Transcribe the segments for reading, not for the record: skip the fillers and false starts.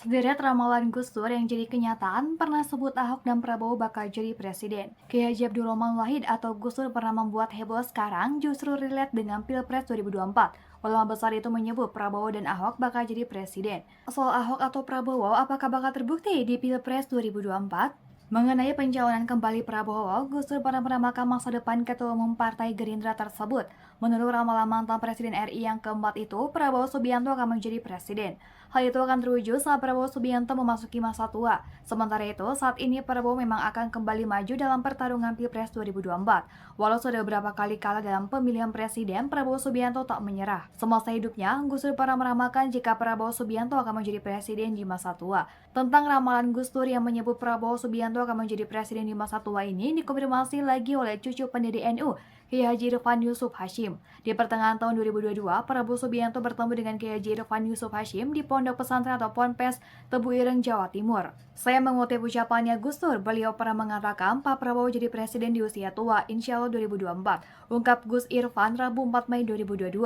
Sederet ramalan Gus Dur yang jadi kenyataan pernah sebut Ahok dan Prabowo bakal jadi presiden. Kiai Haji Abdurrahman Wahid atau Gus Dur pernah membuat heboh sekarang justru relate dengan Pilpres 2024. Ulama besar itu menyebut Prabowo dan Ahok bakal jadi presiden. Soal Ahok atau Prabowo, apakah bakal terbukti di Pilpres 2024? Mengenai pencalonan kembali Prabowo, Gus Dur pernah meramalkan masa depan Ketua Umum Partai Gerindra tersebut. Menurut ramalan mantan Presiden RI yang keempat itu, Prabowo Subianto akan menjadi presiden. Hal itu akan terwujud saat Prabowo Subianto memasuki masa tua. Sementara itu, saat ini Prabowo memang akan kembali maju dalam pertarungan Pilpres 2024. Walau sudah beberapa kali kalah dalam pemilihan presiden, Prabowo Subianto tak menyerah. Semasa hidupnya, Gus Dur pernah meramalkan jika Prabowo Subianto akan menjadi presiden di masa tua. Tentang ramalan Gus Dur yang menyebut Prabowo Subianto akan menjadi presiden di masa tua ini dikonfirmasi lagi oleh cucu pendiri NU, Kiai Haji Irfan Yusuf Hashim. Di pertengahan tahun 2022, Prabowo Subianto bertemu dengan Kiai Haji Irfan Yusuf Hashim di Pondok Pesantren atau Ponpes Tebu Ireng, Jawa Timur. Saya mengutip ucapannya Gus Dur, beliau pernah mengatakan Pak Prabowo jadi presiden di usia tua, insya Allah 2024. Ungkap Gus Irfan Rabu 4 Mei 2022.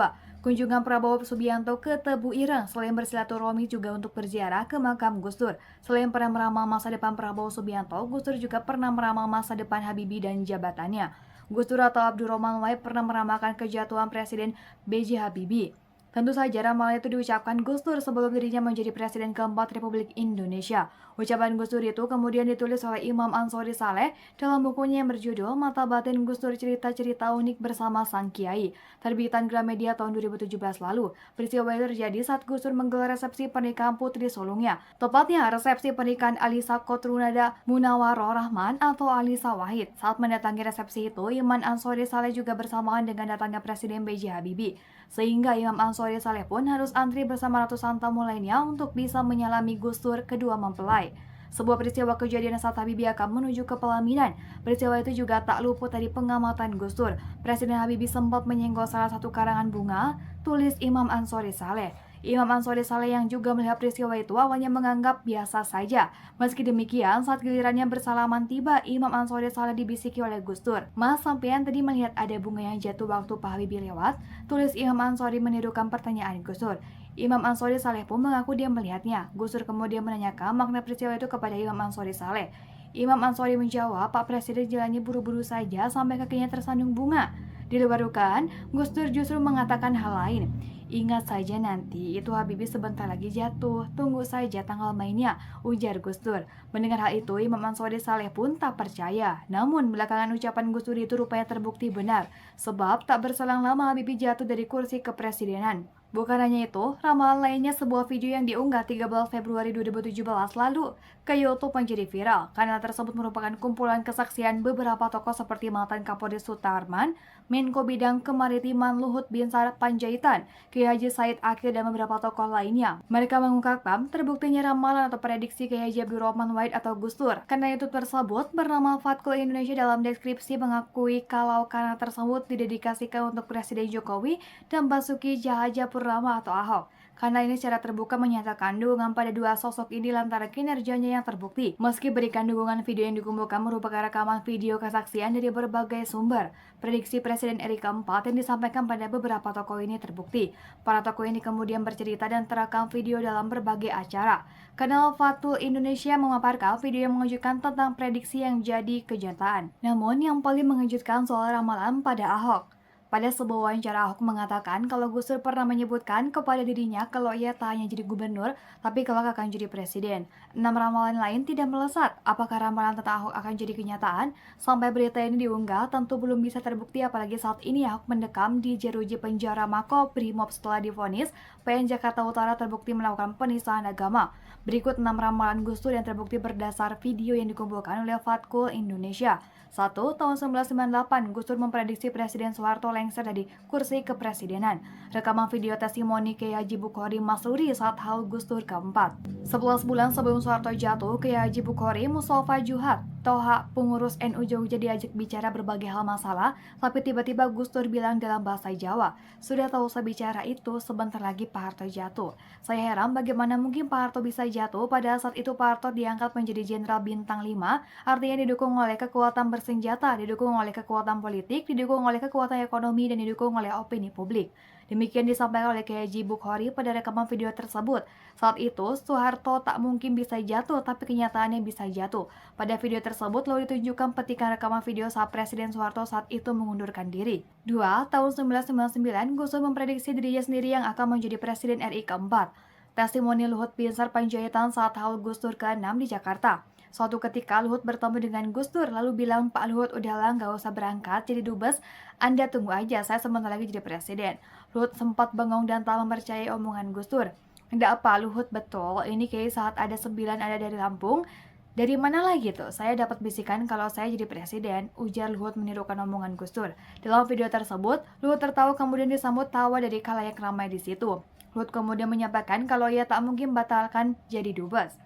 Kunjungan Prabowo Subianto ke Tebu Ireng selain bersilaturahmi juga untuk berziarah ke makam Gus Dur. Selain pernah meramal masa depan Prabowo Subianto, Gus Dur juga pernah meramal masa depan Habibie dan jabatannya. Gus Dur atau Abdurrahman Wahid pernah meramalkan kejatuhan Presiden B.J. Habibie. Tentu saja ramalan itu diucapkan Gus Dur sebelum dirinya menjadi Presiden keempat Republik Indonesia. Ucapan Gus Dur itu kemudian ditulis oleh Imam Ansori Saleh dalam bukunya yang berjudul Mata Batin Gus Dur Cerita-Cerita Unik Bersama Sang Kiai, terbitan Gramedia tahun 2017 lalu. Peristiwa itu terjadi saat Gus Dur menggelar resepsi pernikahan putri sulungnya. Tepatnya resepsi pernikahan Alisa Kotrunada Munawaroh Rahman atau Alisa Wahid. Saat mendatangi resepsi itu, Imam Ansori Saleh juga bersamaan dengan datangnya Presiden B.J. Habibie. Sehingga Imam Ansori Saleh pun harus antri bersama ratusan tamu lainnya untuk bisa menyalami Gus Dur kedua mempelai. Sebuah peristiwa kejadian saat Habibie akan menuju ke pelaminan. Peristiwa itu juga tak luput dari pengamatan Gus Dur. Presiden Habibie sempat menyenggol salah satu karangan bunga, tulis Imam Ansori Saleh. Imam Ansori Saleh yang juga melihat peristiwa itu awalnya menganggap biasa saja. Meski demikian, saat gilirannya bersalaman tiba, Imam Ansori Saleh dibisiki oleh Gus Dur. Mas, sampean tadi melihat ada bunga yang jatuh waktu Pak Habibie lewat? Tulis Imam Ansori menirukan pertanyaan Gus Dur. Imam Ansori Saleh pun mengaku dia melihatnya. Gus Dur kemudian menanyakan makna peristiwa itu kepada Imam Ansori Saleh. Imam Ansori menjawab, Pak Presiden jalannya buru-buru saja sampai kakinya tersandung bunga. Di luar dugaan, Gus Dur justru mengatakan hal lain. Ingat saja nanti, itu Habibie sebentar lagi jatuh. Tunggu saja tanggal mainnya, ujar Gus Dur. Mendengar hal itu, Imam Ansori Saleh pun tak percaya. Namun, belakangan ucapan Gus Dur itu rupanya terbukti benar. Sebab tak berselang lama Habibie jatuh dari kursi kepresidenan. Bukan hanya itu, ramalan lainnya sebuah video yang diunggah 13 Februari 2017 lalu ke YouTube menjadi viral. Kanal tersebut merupakan kumpulan kesaksian beberapa tokoh seperti mantan Kapolri Sutarman, Menko Bidang Kemaritiman Luhut Binsar Panjaitan, Kiai Haji Said Akil dan beberapa tokoh lainnya. Mereka mengungkapkan terbuktinya ramalan atau prediksi Kiai Haji Abdurrahman Wahid atau Gus Dur. Kanal YouTube tersebut bernama Fatkul Indonesia dalam deskripsi mengakui kalau kanal tersebut didedikasikan untuk Presiden Jokowi dan Basuki Cahayapurnama atau Ahok. Karena ini secara terbuka menyatakan dukungan pada dua sosok ini lantaran kinerjanya yang terbukti. Meski berikan dukungan, video yang dikumpulkan merupakan rekaman video kesaksian dari berbagai sumber. Prediksi Presiden RI keempat yang disampaikan pada beberapa tokoh ini terbukti. Para tokoh ini kemudian bercerita dan terekam video dalam berbagai acara. Kanal Fatul Indonesia memaparkan video yang mengejutkan tentang prediksi yang jadi kenyataan. Namun yang paling mengejutkan soal ramalan pada Ahok. Pada sebuah wawancara, Ahok mengatakan kalau Gus Dur pernah menyebutkan kepada dirinya kalau ia tak hanya jadi gubernur, tapi kelak akan jadi presiden. 6 ramalan lain tidak melesat. Apakah ramalan tentang Ahok akan jadi kenyataan? Sampai berita ini diunggah, tentu belum bisa terbukti apalagi saat ini Ahok mendekam di jeruji penjara Mako Brimob setelah divonis PN Jakarta Utara terbukti melakukan penistaan agama. Berikut 6 ramalan Gus Dur yang terbukti berdasar video yang dikumpulkan oleh Fatkul Indonesia. 1. Tahun 1998, Gus Dur memprediksi Presiden Soeharto lengser dari kursi kepresidenan. Rekaman video testimoni Kiai Haji Bukhari Masuri saat haul Gus Dur keempat. 11 bulan sebelum Soeharto jatuh, Kiai Haji Bukhari Mustafa Juhat, Toha, pengurus NU Jogja diajak bicara berbagai hal masalah, tapi tiba-tiba Gus Dur bilang dalam bahasa Jawa, sudah tahu saya bicara itu, sebentar lagi Pak Harto jatuh. Saya heran bagaimana mungkin Pak Harto bisa jatuh, pada saat itu Pak Harto diangkat menjadi Jenderal Bintang 5, artinya didukung oleh kekuatan bersenjata, didukung oleh kekuatan politik, didukung oleh kekuatan ekonomi, dan didukung oleh opini publik. Demikian disampaikan oleh Kiai Haji Bukhari pada rekaman video tersebut. Saat itu, Soeharto tak mungkin bisa jatuh, tapi kenyataannya bisa jatuh. Pada video tersebut, lalu ditunjukkan petikan rekaman video saat Presiden Soeharto saat itu mengundurkan diri. 2. Tahun 1999, Gus Dur memprediksi dirinya sendiri yang akan menjadi Presiden RI keempat. Testimoni Luhut Binsar Panjaitan saat haul Gus Dur ke-6 di Jakarta. Suatu ketika Luhut bertemu dengan Gus Dur lalu bilang, "Pak Luhut, udahlah nggak usah berangkat jadi dubes, Anda tunggu aja, saya sebentar lagi jadi presiden." Luhut sempat bengong dan tak mempercayai omongan Gus Dur. "Enggak apa Luhut, betul, ini kayak saat ada 9 ada dari Lampung. Dari mana lagi tuh? Saya dapat bisikan kalau saya jadi presiden," ujar Luhut menirukan omongan Gus Dur. Dalam video tersebut, Luhut tertawa kemudian disambut tawa dari khalayak ramai di situ. Luhut kemudian menyampaikan kalau ia tak mungkin batalkan jadi dubes.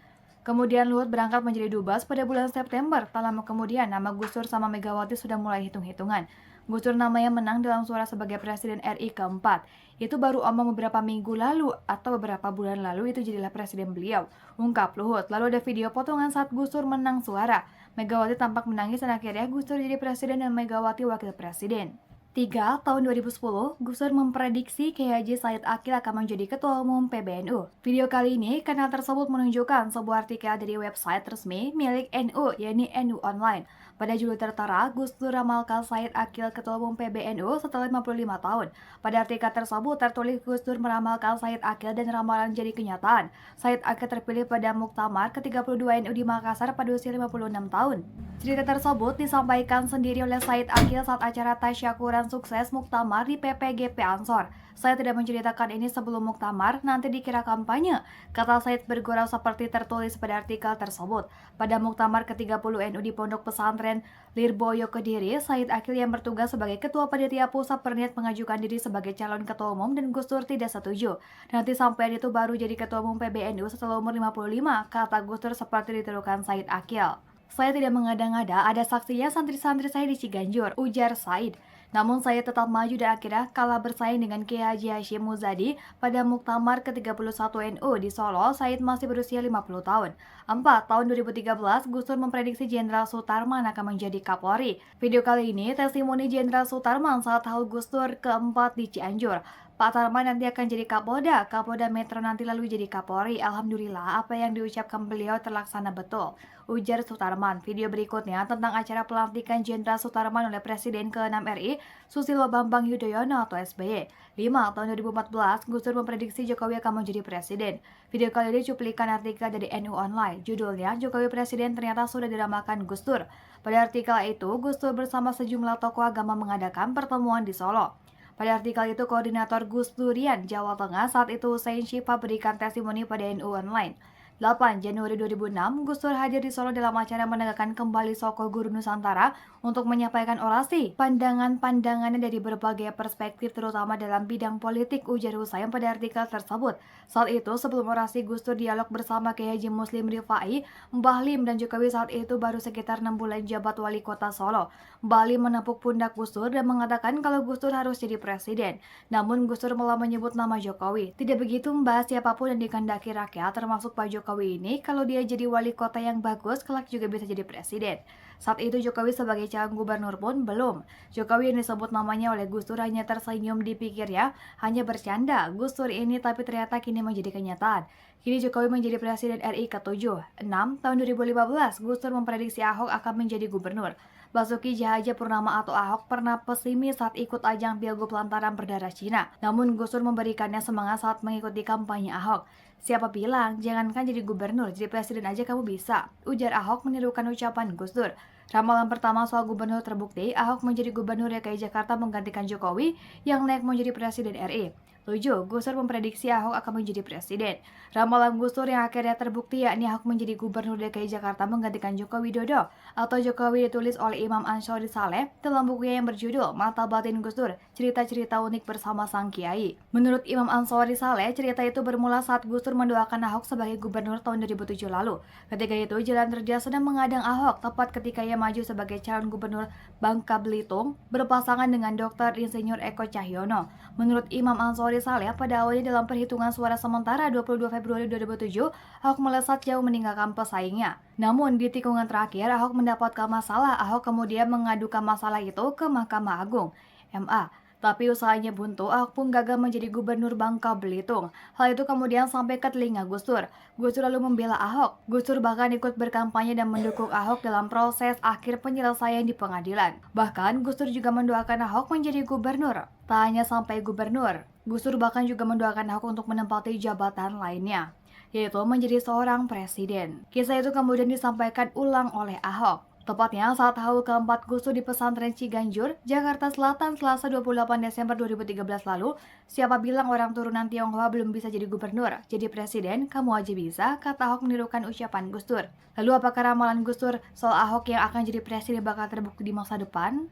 Kemudian Luhut berangkat menjadi dubes pada bulan September. Tak lama kemudian, nama Gus Dur sama Megawati sudah mulai hitung-hitungan. Gus Dur namanya menang dalam suara sebagai Presiden RI keempat. Itu baru omong beberapa minggu lalu atau beberapa bulan lalu itu jadilah presiden beliau, ungkap Luhut. Lalu ada video potongan saat Gus Dur menang suara. Megawati tampak menangis dan akhirnya Gus Dur jadi presiden dan Megawati wakil presiden. 3. Tahun 2010, Gus Dur memprediksi Kiai Haji Said Akil akan menjadi Ketua Umum PBNU. Video kali ini, kanal tersebut menunjukkan sebuah artikel dari website resmi milik NU, yakni NU Online. Pada judul tertera, Gus Dur ramalkan Said Akil Ketua Umum PBNU setelah 55 tahun. Pada artikel tersebut tertulis Gus Dur meramalkan Said Akil dan ramalan jadi kenyataan. Said Akil terpilih pada Muktamar ke-32 NU di Makassar pada usia 56 tahun. Cerita tersebut disampaikan sendiri oleh Said Akil saat acara tasyakuran sukses Muktamar di PPGP Ansor. "Saya tidak menceritakan ini sebelum Muktamar, nanti dikira kampanye," kata Said bergurau seperti tertulis pada artikel tersebut. Pada Muktamar ke-30 NU di Pondok Pesantren Lirboyo Kediri, Said Akil yang bertugas sebagai Ketua Panitia Pusat berniat mengajukan diri sebagai calon Ketua Umum dan Gus Dur tidak setuju. "Nanti sampai itu baru jadi Ketua Umum PBNU setelah umur 55, kata Gus Dur seperti ditirukan Said Akil. "Saya tidak mengada-ngada, ada saksinya santri-santri saya di Ciganjur," ujar Said. "Namun saya tetap maju dan akhirnya kalah bersaing dengan Kiai Haji Hashim Muzadi pada Muktamar ke-31 NU di Solo. Said masih berusia 50 tahun. 4. Tahun 2013, Gus Dur memprediksi Jenderal Sutarman akan menjadi Kapolri. Video kali ini testimoni Jenderal Sutarman saat haul Gus Dur keempat di Cianjur. "Pak Tarman nanti akan jadi Kapolda Metro nanti lalu jadi Kapolri. Alhamdulillah apa yang diucapkan beliau terlaksana betul," ujar Sutarman. Video berikutnya tentang acara pelantikan Jenderal Sutarman oleh Presiden ke-6 RI, Susilo Bambang Yudhoyono atau SBY. 5. Tahun 2014, Gus Dur memprediksi Jokowi akan menjadi presiden. Video kali ini cuplikan artikel dari NU Online. Judulnya, "Jokowi Presiden Ternyata Sudah Diramakan Gus Dur." Pada artikel itu, Gus Dur bersama sejumlah tokoh agama mengadakan pertemuan di Solo. Pada artikel itu, Koordinator Gus Durian Jawa Tengah saat itu Hussein Syifa berikan testimoni pada NU Online. 8. Januari 2006, Gus Dur hadir di Solo dalam acara menegakkan kembali Soko Guru Nusantara untuk menyampaikan orasi pandangan-pandangannya dari berbagai perspektif terutama dalam bidang politik, ujar Hussein pada artikel tersebut. Saat itu, sebelum orasi, Gus Dur dialog bersama Kiai Haji Muslim Rifai, Mbah Lim dan Jokowi saat itu baru sekitar 6 bulan jabat wali kota Solo. Mbah Lim menepuk pundak Gus Dur dan mengatakan kalau Gus Dur harus jadi presiden. Namun Gus Dur malah menyebut nama Jokowi. "Tidak begitu Mbah, siapapun yang dikehendaki rakyat termasuk Pak Jokowi ini, kalau dia jadi wali kota yang bagus, kelak juga bisa jadi presiden." Saat itu Jokowi sebagai calon gubernur pun belum. Jokowi yang disebut namanya oleh Gus Dur hanya tersenyum, dipikirnya hanya bercanda Gus Dur ini, tapi ternyata kini menjadi kenyataan. Kini Jokowi menjadi Presiden RI ke-7. 6. Tahun 2015, Gus Dur memprediksi Ahok akan menjadi gubernur. Basuki Cahayapurnama atau Ahok pernah pesimis saat ikut ajang Pilgub lantaran berdarah Cina. Namun Gus Dur memberikannya semangat saat mengikuti kampanye Ahok. "Siapa bilang, jangankan jadi gubernur, jadi presiden aja kamu bisa," ujar Ahok menirukan ucapan Gus Dur. Ramalan pertama soal gubernur terbukti, Ahok menjadi gubernur DKI Jakarta menggantikan Jokowi yang naik menjadi presiden RI. 7. Gus Dur memprediksi Ahok akan menjadi presiden. Ramalan Gus Dur yang akhirnya terbukti yakni Ahok menjadi gubernur DKI Jakarta menggantikan Joko Widodo atau Jokowi ditulis oleh Imam Ansori Saleh dalam bukunya yang berjudul Mata Batin Gus Dur, Cerita-cerita Unik Bersama Sang Kiai. Menurut Imam Ansori Saleh, cerita itu bermula saat Gus Dur mendoakan Ahok sebagai gubernur tahun 2007 lalu. Ketika itu, Jalan Terjal sedang mengadang Ahok tepat ketika ia maju sebagai calon gubernur Bangka Belitung berpasangan dengan Dr. Insinyur Eko Cahyono. Menurut Imam Ansori Saleh, pada awalnya dalam perhitungan suara sementara 22 Februari 2007, Ahok melesat jauh meninggalkan pesaingnya. Namun di tikungan terakhir, Ahok mendapatkan masalah. Ahok kemudian mengadukan masalah itu ke Mahkamah Agung (MA). Tapi usahanya buntu, Ahok pun gagal menjadi gubernur Bangka Belitung. Hal itu kemudian sampai ke telinga Gus Dur. Gus Dur lalu membela Ahok. Gus Dur bahkan ikut berkampanye dan mendukung Ahok dalam proses akhir penyelesaian di pengadilan. Bahkan Gus Dur juga mendoakan Ahok menjadi gubernur. Tak hanya sampai gubernur, Gus Dur bahkan juga mendoakan Ahok untuk menempati jabatan lainnya, yaitu menjadi seorang presiden. Kisah itu kemudian disampaikan ulang oleh Ahok. Tepatnya saat haul keempat Gus Dur di pesantren Ciganjur, Jakarta Selatan, Selasa 28 Desember 2013 lalu. Siapa bilang orang turunan Tionghoa belum bisa jadi gubernur, jadi presiden, kamu aja bisa, kata Ahok menirukan ucapan Gus Dur. Lalu apakah ramalan Gus Dur soal Ahok yang akan jadi presiden bakal terbukti di masa depan?